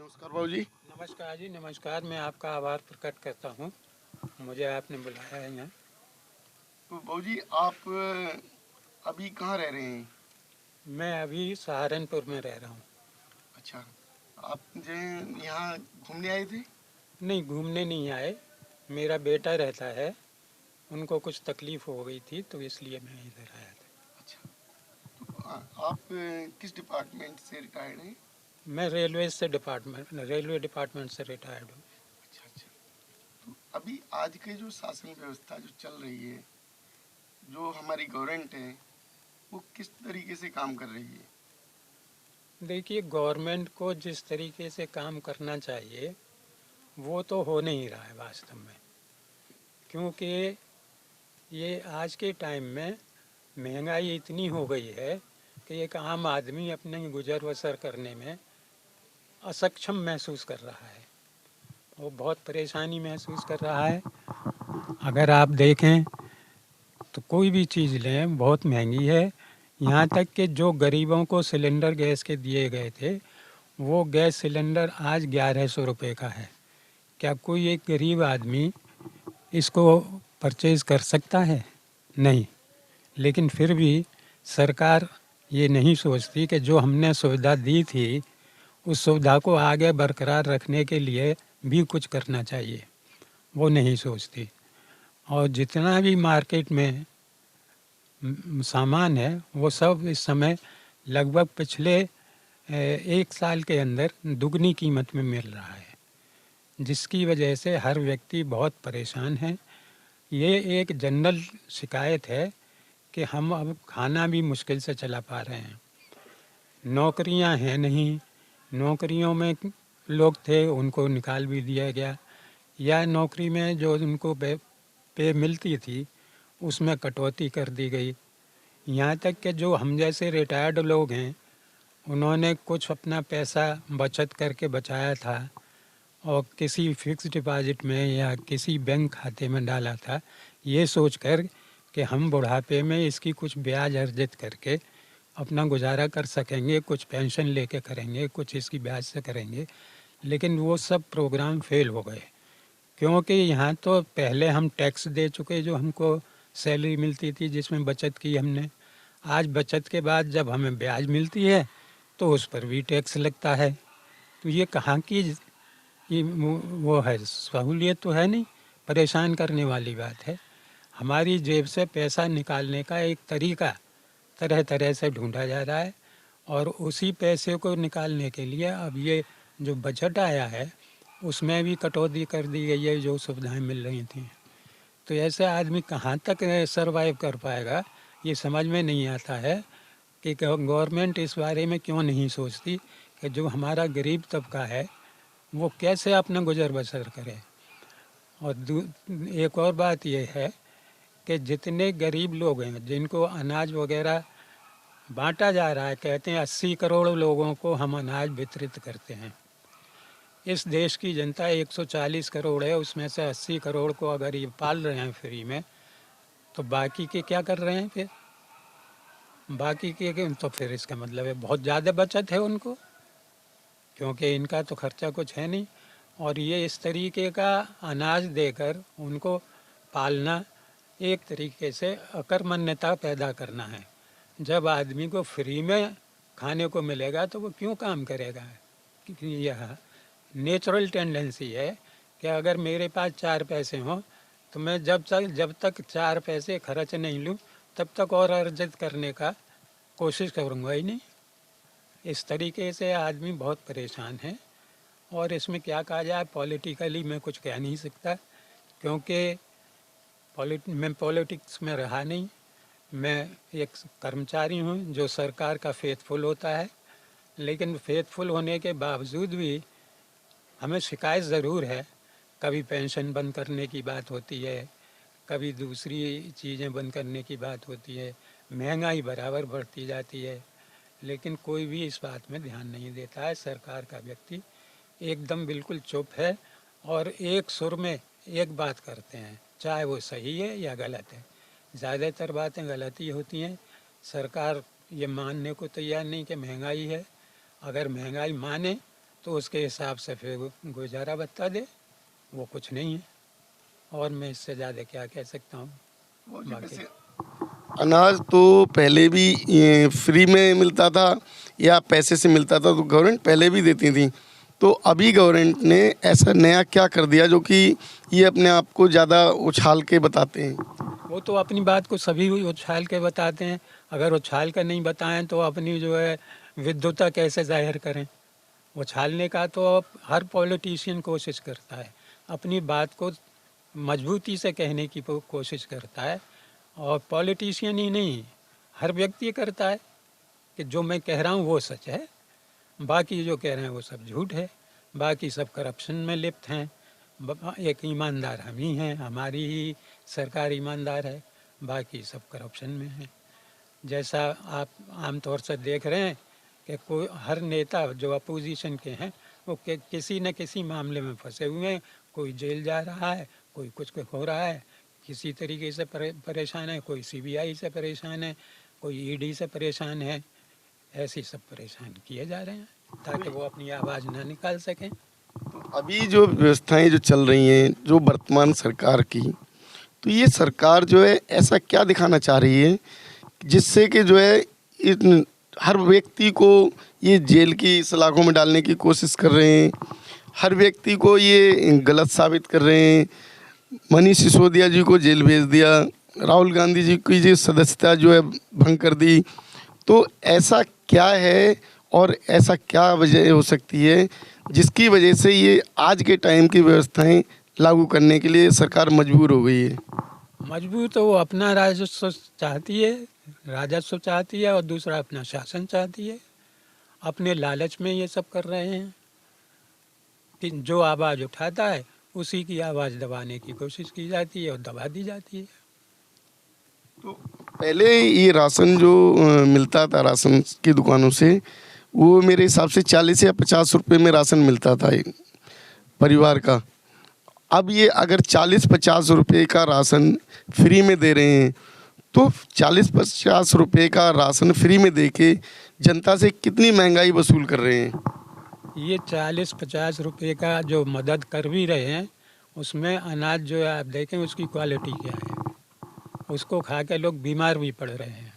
नमस्कार बाबू जी। नमस्कार जी, नमस्कार। मैं आपका आभार प्रकट करता हूँ, मुझे आपने बुलाया है यहाँ। तो बाबू जी आप अभी कहाँ रह रहे हैं? मैं अभी सहारनपुर में रह रहा हूँ। अच्छा, आप जो यहाँ घूमने आए थे? नहीं, घूमने नहीं आए, मेरा बेटा रहता है, उनको कुछ तकलीफ़ हो गई थी तो इसलिए मैं इधर आया था। अच्छा, तो आप किस डिपार्टमेंट से रिटायर्ड हैं? मैं रेलवे डिपार्टमेंट से रिटायर्ड हूँ। अच्छा अच्छा। तो अभी आज के जो शासन व्यवस्था जो चल रही है, जो हमारी गवर्नमेंट है, वो किस तरीके से काम कर रही है? देखिए, गवर्नमेंट को जिस तरीके से काम करना चाहिए वो तो हो नहीं रहा है वास्तव में, क्योंकि ये आज के टाइम में महंगाई इतनी हो गई है कि एक आम आदमी अपने गुजर बसर करने में असक्षम महसूस कर रहा है। वो बहुत परेशानी महसूस कर रहा है। अगर आप देखें तो कोई भी चीज़ लें बहुत महंगी है। यहाँ तक कि जो गरीबों को सिलेंडर गैस के दिए गए थे, वो गैस सिलेंडर आज 1100 रुपये का है। क्या कोई एक गरीब आदमी इसको परचेज़ कर सकता है? नहीं। लेकिन फिर भी सरकार ये नहीं सोचती कि जो हमने सुविधा दी थी उस सुविधा को आगे बरकरार रखने के लिए भी कुछ करना चाहिए, वो नहीं सोचती। और जितना भी मार्केट में सामान है वो सब इस समय लगभग पिछले 1 साल के अंदर दुगनी कीमत में मिल रहा है, जिसकी वजह से हर व्यक्ति बहुत परेशान है। ये एक जनरल शिकायत है कि हम अब खाना भी मुश्किल से चला पा रहे हैं। नौकरियां हैं नहीं, नौकरियों में लोग थे उनको निकाल भी दिया गया, या नौकरी में जो उनको पे मिलती थी उसमें कटौती कर दी गई। यहाँ तक कि जो हम जैसे रिटायर्ड लोग हैं उन्होंने कुछ अपना पैसा बचत करके बचाया था और किसी फिक्स डिपॉजिट में या किसी बैंक खाते में डाला था, ये सोचकर कि हम बुढ़ापे में इसकी कुछ ब्याज अर्जित करके अपना गुजारा कर सकेंगे, कुछ पेंशन लेके करेंगे, कुछ इसकी ब्याज से करेंगे। लेकिन वो सब प्रोग्राम फेल हो गए, क्योंकि यहाँ तो पहले हम टैक्स दे चुके, जो हमको सैलरी मिलती थी जिसमें बचत की हमने। आज बचत के बाद जब हमें ब्याज मिलती है तो उस पर भी टैक्स लगता है। तो ये कहाँ की ये वो है, सहूलियत तो है नहीं, परेशान करने वाली बात है। हमारी जेब से पैसा निकालने का एक तरीका तरह तरह से ढूंढा जा रहा है, और उसी पैसे को निकालने के लिए अब ये जो बजट आया है उसमें भी कटौती कर दी गई है जो सुविधाएं मिल रही थी। तो ऐसे आदमी कहाँ तक सरवाइव कर पाएगा, ये समझ में नहीं आता है कि गवर्नमेंट इस बारे में क्यों नहीं सोचती कि जो हमारा गरीब तबका है वो कैसे अपना गुजर बसर करे। और एक और बात यह है कि जितने गरीब लोग हैं जिनको अनाज वगैरह बांटा जा रहा है, कहते हैं 80 करोड़ लोगों को हम अनाज वितरित करते हैं। इस देश की जनता 140 करोड़ है, उसमें से 80 करोड़ को अगर ये पाल रहे हैं फ्री में, तो बाकी के क्या कर रहे हैं फिर? बाकी के तो फिर इसका मतलब है बहुत ज़्यादा बचत है उनको, क्योंकि इनका तो खर्चा कुछ है नहीं। और ये इस तरीके का अनाज देकर उनको पालना एक तरीके से अकर्मण्यता पैदा करना है। जब आदमी को फ्री में खाने को मिलेगा तो वो क्यों काम करेगा? क्योंकि यह नेचुरल टेंडेंसी है कि अगर मेरे पास 4 पैसे हों तो मैं जब तक 4 पैसे खर्च नहीं लूँ तब तक और अर्जित करने का कोशिश करूँगा ही नहीं। इस तरीके से आदमी बहुत परेशान है। और इसमें क्या कहा जाए, पॉलिटिकली मैं कुछ कह नहीं सकता, क्योंकि मैं पॉलिटिक्स में रहा नहीं। मैं एक कर्मचारी हूँ जो सरकार का फेथफुल होता है, लेकिन फेथफुल होने के बावजूद भी हमें शिकायत ज़रूर है। कभी पेंशन बंद करने की बात होती है, कभी दूसरी चीज़ें बंद करने की बात होती है, महंगाई बराबर बढ़ती जाती है, लेकिन कोई भी इस बात में ध्यान नहीं देता है। सरकार का व्यक्ति एकदम बिल्कुल चुप है और एक सुर में एक बात करते हैं, चाहे वो सही है या गलत है। ज़्यादातर बातें गलत ही होती हैं। सरकार ये मानने को तैयार नहीं कि महंगाई है। अगर महंगाई माने तो उसके हिसाब से फिर गुजारा भत्ता दे, वो कुछ नहीं है। और मैं इससे ज़्यादा क्या कह सकता हूँ। वो जो बाकी वैसे अनाज तो पहले भी ये फ्री में मिलता था या पैसे से मिलता था, तो गवर्नमेंट पहले भी देती थी। तो अभी गवर्नमेंट ने ऐसा नया क्या कर दिया जो कि ये अपने आप को ज़्यादा उछाल के बताते हैं? वो तो अपनी बात को सभी उछाल के बताते हैं। अगर उछाल कर नहीं बताएं तो अपनी जो है विद्वता कैसे जाहिर करें। उछालने का तो अब हर पॉलिटिशियन कोशिश करता है, अपनी बात को मजबूती से कहने की कोशिश करता है। और पॉलिटिशियन ही नहीं, हर व्यक्ति करता है कि जो मैं कह रहा हूँ वो सच है, बाकी जो कह रहे हैं वो सब झूठ है, बाकी सब करप्शन में लिप्त हैं। एक ईमानदार हम ही हैं, हमारी ही सरकार ईमानदार है, बाकी सब करप्शन में है। जैसा आप आमतौर से देख रहे हैं कि कोई हर नेता जो अपोजिशन के हैं वो किसी न किसी मामले में फंसे हुए हैं। कोई जेल जा रहा है, कोई कुछ हो रहा है, किसी तरीके से परेशान है, कोई सीबीआई से परेशान है, कोई ईडी से परेशान है। ऐसे सब परेशान किए जा रहे हैं ताकि वो अपनी आवाज़ ना निकाल सकें। तो अभी जो व्यवस्थाएं जो चल रही हैं जो वर्तमान सरकार की, तो ये सरकार जो है ऐसा क्या दिखाना चाह रही है जिससे कि जो है हर व्यक्ति को ये जेल की सलाखों में डालने की कोशिश कर रहे हैं, हर व्यक्ति को ये गलत साबित कर रहे हैं। मनीष सिसोदिया जी को जेल भेज दिया, राहुल गांधी जी की जो सदस्यता जो है भंग कर दी। तो ऐसा क्या है और ऐसा क्या वजह हो सकती है जिसकी वजह से ये आज के टाइम की व्यवस्थाएं लागू करने के लिए सरकार मजबूर हो गई है? मजबूर तो वो अपना राजस्व चाहती है, राजस्व चाहती है, और दूसरा अपना शासन चाहती है। अपने लालच में ये सब कर रहे हैं कि जो आवाज़ उठाता है उसी की आवाज़ दबाने की कोशिश की जाती है और दबा दी जाती है। तो पहले ये राशन जो मिलता था राशन की दुकानों से, वो मेरे हिसाब से 40 या 50 रुपए में राशन मिलता था एक परिवार का। अब ये अगर 40-50 रुपए का राशन फ्री में दे रहे हैं, तो 40-50 रुपए का राशन फ्री में दे के जनता से कितनी महंगाई वसूल कर रहे हैं? ये 40-50 रुपए का जो मदद कर भी रहे हैं, उसमें अनाज जो है आप देखें उसकी क्वालिटी क्या है। उसको खा के लोग बीमार भी पड़ रहे हैं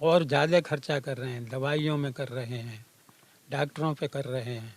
और ज़्यादा खर्चा कर रहे हैं, दवाइयों में कर रहे हैं, डॉक्टरों पे कर रहे हैं।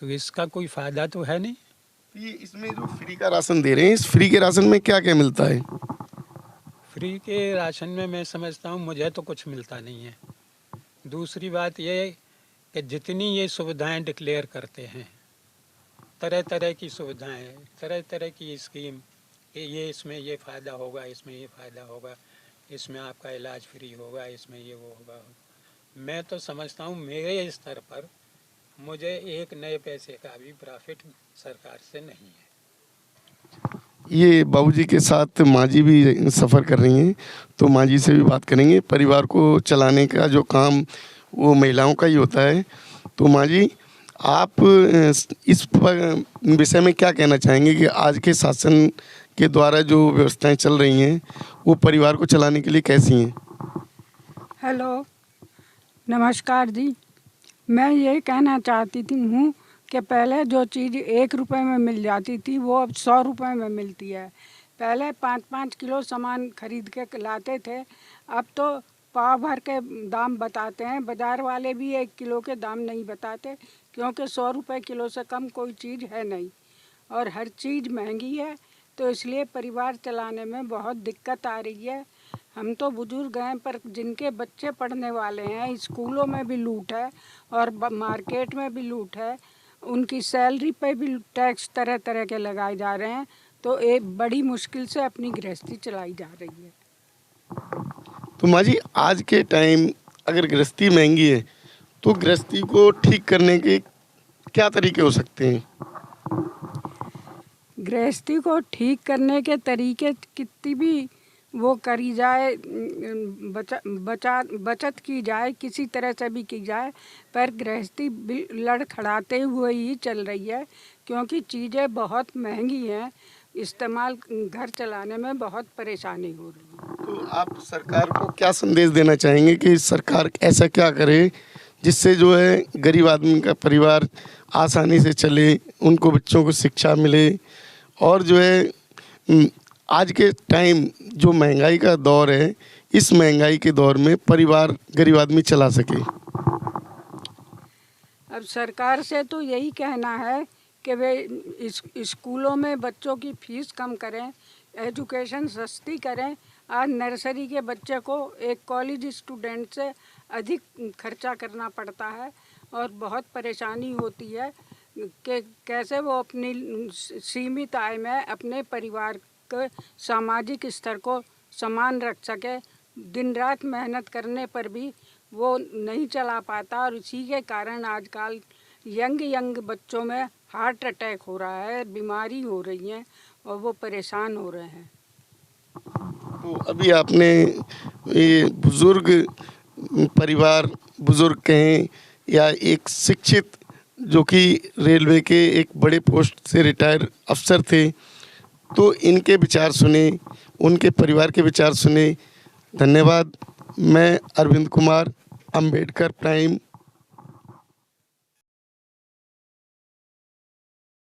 तो इसका कोई फ़ायदा तो है नहीं। तो ये इसमें जो फ्री का राशन दे रहे हैं, इस फ्री के राशन में क्या क्या मिलता है? फ्री के राशन में मैं समझता हूँ मुझे तो कुछ मिलता नहीं है। दूसरी बात ये कि जितनी ये सुविधाएं डिक्लेयर करते हैं, तरह तरह की सुविधाएं, तरह तरह की स्कीम कि ये इसमें ये फ़ायदा होगा, इसमें ये फ़ायदा होगा, इसमें आपका इलाज फ्री होगा, इसमें ये वो होगा। मैं तो समझता हूँ मेरे स्तर पर मुझे एक नए पैसे का भी प्रॉफिट सरकार से नहीं है। ये बाबूजी के साथ माँ जी भी सफ़र कर रही हैं, तो माँ जी से भी बात करेंगे। परिवार को चलाने का जो काम वो महिलाओं का ही होता है। तो माँ जी, आप इस विषय में क्या कहना चाहेंगे कि आज के शासन के द्वारा जो व्यवस्थाएं चल रही हैं वो परिवार को चलाने के लिए कैसी हैं? हेलो, नमस्कार जी। मैं ये कहना चाहती हूँ कि पहले जो चीज़ 1 रुपए में मिल जाती थी वो अब 100 रुपए में मिलती है। पहले 5-5 किलो सामान खरीद के लाते थे, अब तो पाव भर के दाम बताते हैं। बाज़ार वाले भी 1 किलो के दाम नहीं बताते, क्योंकि 100 रुपए किलो से कम कोई चीज़ है नहीं और हर चीज़ महंगी है। तो इसलिए परिवार चलाने में बहुत दिक्कत आ रही है। हम तो बुजुर्ग हैं, पर जिनके बच्चे पढ़ने वाले हैं, स्कूलों में भी लूट है और मार्केट में भी लूट है। उनकी सैलरी पे भी टैक्स तरह तरह के लगाए जा रहे हैं। तो एक बड़ी मुश्किल से अपनी गृहस्थी चलाई जा रही है। तो माँ जी, आज के टाइम अगर गृहस्थी महंगी है तो गृहस्थी को ठीक करने के क्या तरीके हो सकते हैं? गृहस्थी को ठीक करने के तरीके कितनी भी वो करी जाए, बचत की जाए, किसी तरह से भी की जाए, पर गृहस्थी लड़खड़ाते हुए ही चल रही है, क्योंकि चीज़ें बहुत महंगी हैं। इस्तेमाल घर चलाने में बहुत परेशानी हो रही है। तो आप सरकार को क्या संदेश देना चाहेंगे कि सरकार ऐसा क्या करे जिससे जो है गरीब आदमी का परिवार आसानी से चले, उनको बच्चों को शिक्षा मिले और जो है आज के टाइम जो महंगाई का दौर है, इस महंगाई के दौर में परिवार गरीब आदमी चला सके। अब सरकार से तो यही कहना है कि वे स्कूलों में बच्चों की फीस कम करें, एजुकेशन सस्ती करें। आज नर्सरी के बच्चे को एक कॉलेज स्टूडेंट से अधिक खर्चा करना पड़ता है और बहुत परेशानी होती है कि कैसे वो अपनी सीमित आय में अपने परिवार के सामाजिक स्तर को समान रख सके। दिन रात मेहनत करने पर भी वो नहीं चला पाता और इसी के कारण आजकल यंग बच्चों में हार्ट अटैक हो रहा है, बीमारी हो रही है और वो परेशान हो रहे हैं। तो अभी आपने ये बुज़ुर्ग परिवार, बुज़ुर्ग कहें या एक शिक्षित जो कि रेलवे के एक बड़े पोस्ट से रिटायर अफसर थे, तो इनके विचार सुने, उनके परिवार के विचार सुने। धन्यवाद। मैं अरविंद कुमार, अम्बेडकर प्राइम।